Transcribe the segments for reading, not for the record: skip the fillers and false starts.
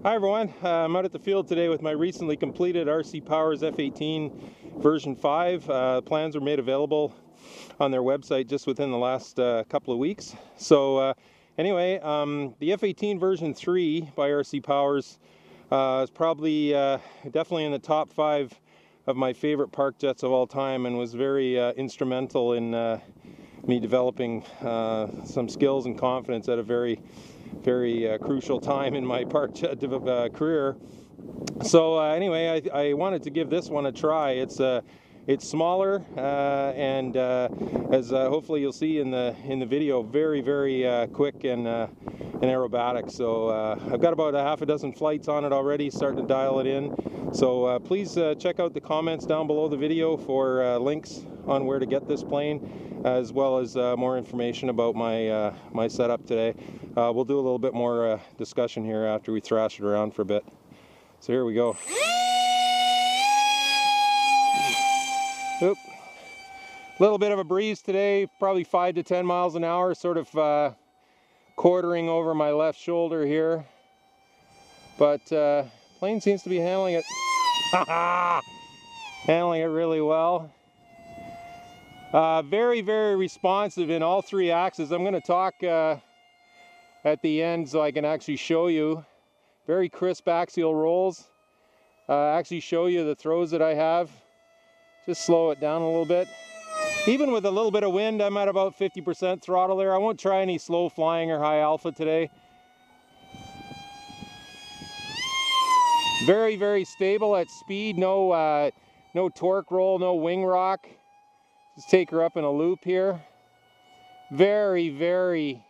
Hi everyone, I'm out at the field today with my recently completed RC Powers F18 version 5. Plans were made available on their website just within the last couple of weeks. So anyway, the F18 version 3 by RC Powers is probably definitely in the top 5 of my favorite park jets of all time, and was very instrumental in me developing some skills and confidence at a very crucial time in my park jet career. So anyway, I wanted to give this one a try. It's smaller and as hopefully you'll see in the video, very quick and aerobatic. So I've got about a half a dozen flights on it already, starting to dial it in. So please check out the comments down below the video for links on where to get this plane, as well as more information about my my setup today. We'll do a little bit more discussion here after we thrash it around for a bit. So here we go. Oop. Little bit of a breeze today, probably 5 to 10 miles an hour, sort of quartering over my left shoulder here. But plane seems to be handling it. Handling it really well. Very responsive in all three axes. I'm going to talk at the end so I can actually show you. Very crisp axial rolls. Actually show you the throws that I have. Just slow it down a little bit. Even with a little bit of wind, I'm at about 50% throttle there. I won't try any slow flying or high alpha today. Very stable at speed. No torque roll, no wing rock. Just take her up in a loop here. Very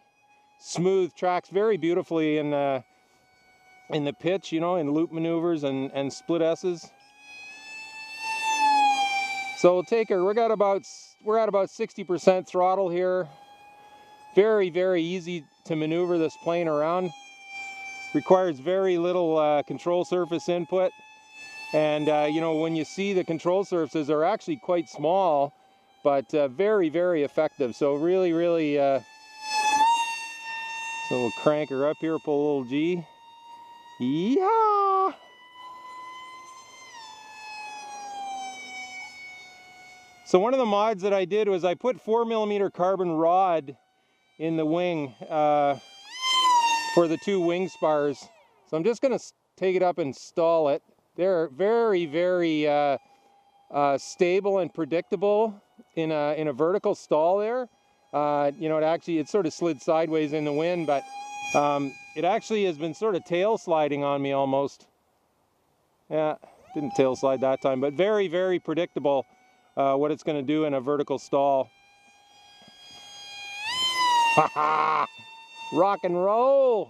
smooth, tracks very beautifully in the pitch, you know, in loop maneuvers and split S's. So we'll take her. We're at about 60% throttle here. Very easy to maneuver this plane around. Requires very little control surface input, and you know, when you see the control surfaces, they're actually quite small, but very effective. So really so we'll crank her up here, pull a little G. Yeah. So one of the mods that I did was I put 4mm carbon rod in the wing for the two wing spars. So I'm just going to take it up and install it. They're very stable and predictable in a vertical stall there. You know, it sort of slid sideways in the wind, but it actually has been sort of tail sliding on me almost. Yeah, didn't tail slide that time, but very predictable what it's going to do in a vertical stall. Rock and roll!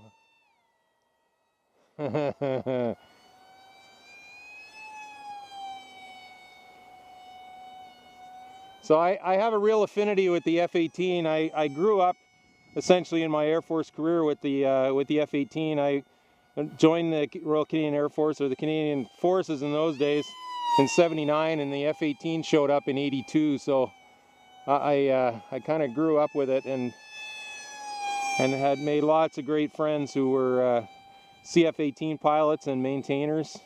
So I have a real affinity with the F18. I grew up essentially in my Air Force career with the F18. I joined the Royal Canadian Air Force, or the Canadian Forces in those days, in '79, and the F18 showed up in '82. So I kind of grew up with it and had made lots of great friends who were CF-18 pilots and maintainers.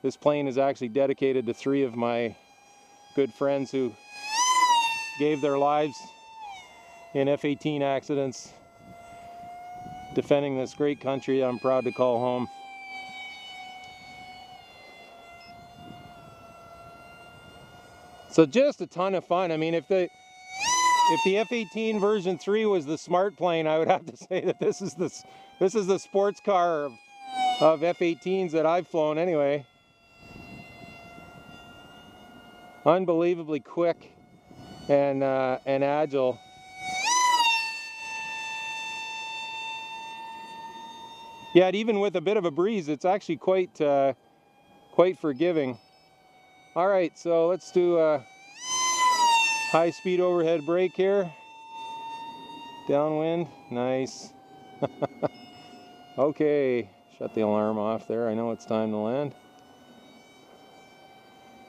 This plane is actually dedicated to 3 of my good friends who gave their lives in F-18 accidents, defending this great country I'm proud to call home. So just a ton of fun. I mean, if the F-18 version 3 was the smart plane, I would have to say that this is the sports car of F-18s that I've flown anyway. Unbelievably quick and agile. Yet even with a bit of a breeze, it's actually quite forgiving. All right, so let's do a high-speed overhead brake here. Downwind, nice. Okay, shut the alarm off there. I know it's time to land.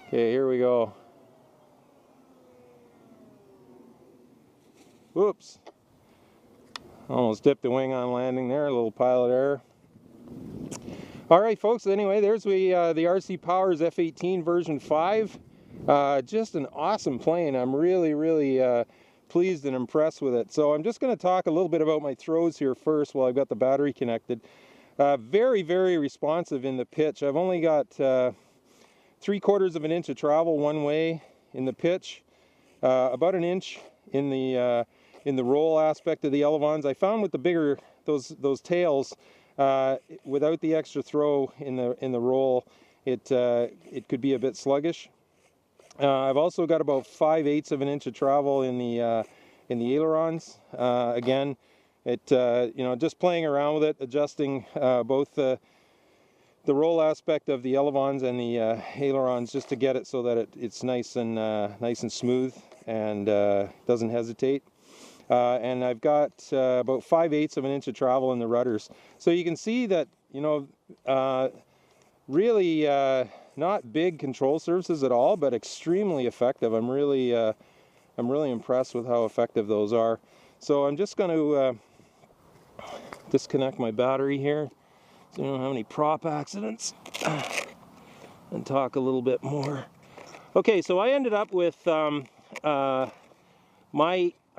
Okay, here we go. Whoops. Almost dipped the wing on landing there, a little pilot error. All right, folks, anyway, there's the RC Powers F18 version 5. Just an awesome plane. I'm really pleased and impressed with it. So I'm just going to talk a little bit about my throws here first while I've got the battery connected. Very responsive in the pitch. I've only got 3/4 of an inch of travel one way in the pitch, about an inch in the roll aspect of the elevons. I found with the bigger those tails, without the extra throw in the roll, it could be a bit sluggish. I've also got about 5/8 of an inch of travel in the ailerons. Again, just playing around with it, adjusting both the roll aspect of the elevons and the ailerons, just to get it so that it's nice and smooth and doesn't hesitate. And I've got about 5/8 of an inch of travel in the rudders. So you can see that, really not big control surfaces at all, but extremely effective. I'm really impressed with how effective those are. So I'm just going to disconnect my battery here so I don't have any prop accidents, and talk a little bit more. Okay, so I ended up with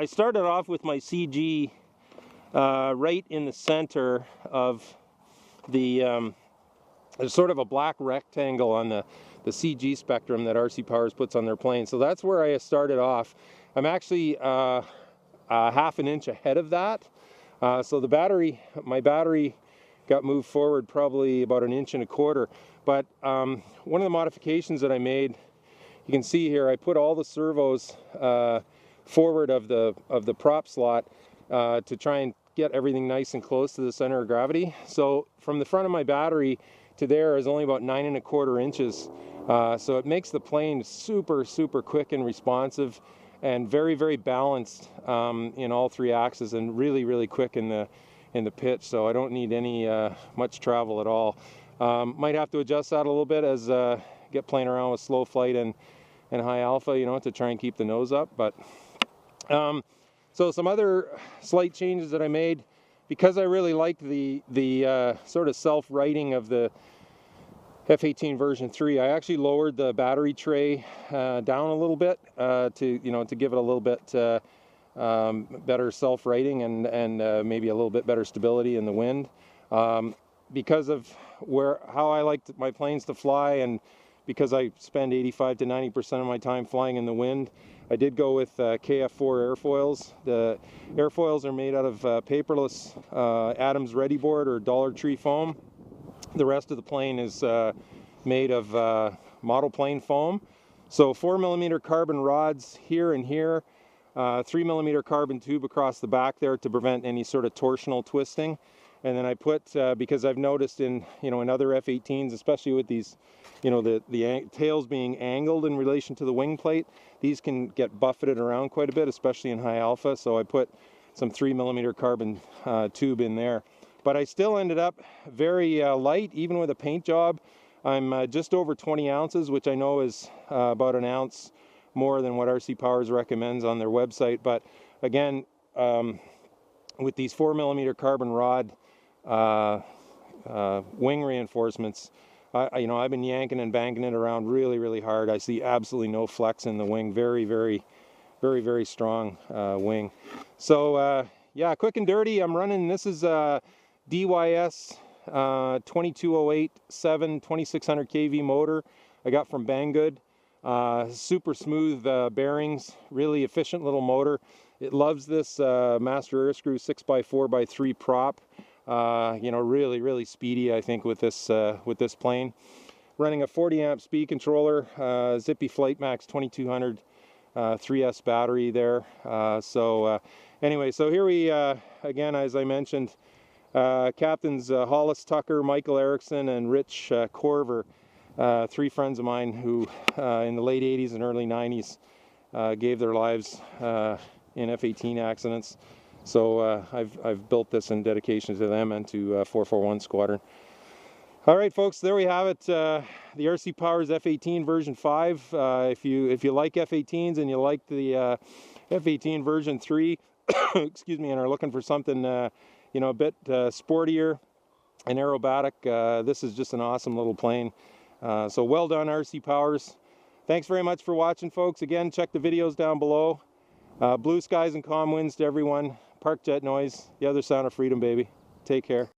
I started off with my CG right in the center of the there's sort of a black rectangle on the CG spectrum that RC Powers puts on their plane. So that's where I started off. I'm actually half an inch ahead of that. So my battery got moved forward probably about 1.25 inches. But one of the modifications that I made, you can see here, I put all the servos forward of the prop slot to try and get everything nice and close to the center of gravity. So from the front of my battery to there is only about 9.25 inches. So it makes the plane super quick and responsive, and very balanced in all three axes, and really quick in the pitch. So I don't need any much travel at all. Might have to adjust that a little bit as get playing around with slow flight and high alpha, to try and keep the nose up. But so some other slight changes that I made, because I really liked the sort of self-righting of the F18 version 3, I actually lowered the battery tray down a little bit to give it a little bit better self-righting and maybe a little bit better stability in the wind, because of how I liked my planes to fly, and because I spend 85 to 90% of my time flying in the wind. I did go with KF4 airfoils. The airfoils are made out of paperless Adams Ready Board or Dollar Tree foam. The rest of the plane is made of model plane foam. So 4mm carbon rods here and here, 3mm carbon tube across the back there to prevent any sort of torsional twisting. And then I put, because I've noticed in other F-18s, especially with these, the tails being angled in relation to the wing plate, these can get buffeted around quite a bit, especially in high alpha. So I put some 3mm carbon tube in there. But I still ended up very light, even with a paint job. I'm just over 20 ounces, which I know is about an ounce more than what RC Powers recommends on their website. But again, with these 4mm carbon rod wing reinforcements, I've been yanking and banking it around really hard. I see absolutely no flex in the wing. Very strong wing. So yeah, quick and dirty. I'm running, this is DYS 2208-7 2600 kV motor I got from Banggood. Super smooth bearings, really efficient little motor. It loves this master air screw 6x4x3 prop. Really speedy, I think, with this plane. Running a 40 amp speed controller, Zippy Flight Max 2200 3S battery there. Anyway, so here we again, as I mentioned, Captains Hollis Tucker, Michael Erickson, and Rich Corver, three friends of mine who in the late 80s and early 90s gave their lives in F-18 accidents. So I've built this in dedication to them and to 441 Squadron. All right, folks, there we have it. The RC Powers F-18 version 5. If you like F-18s and you like the F-18 version 3, excuse me, and are looking for something a bit sportier, and aerobatic. This is just an awesome little plane. So well done, RC Powers. Thanks very much for watching, folks. Again, check the videos down below. Blue skies and calm winds to everyone. Park jet noise, the other sound of freedom, baby. Take care.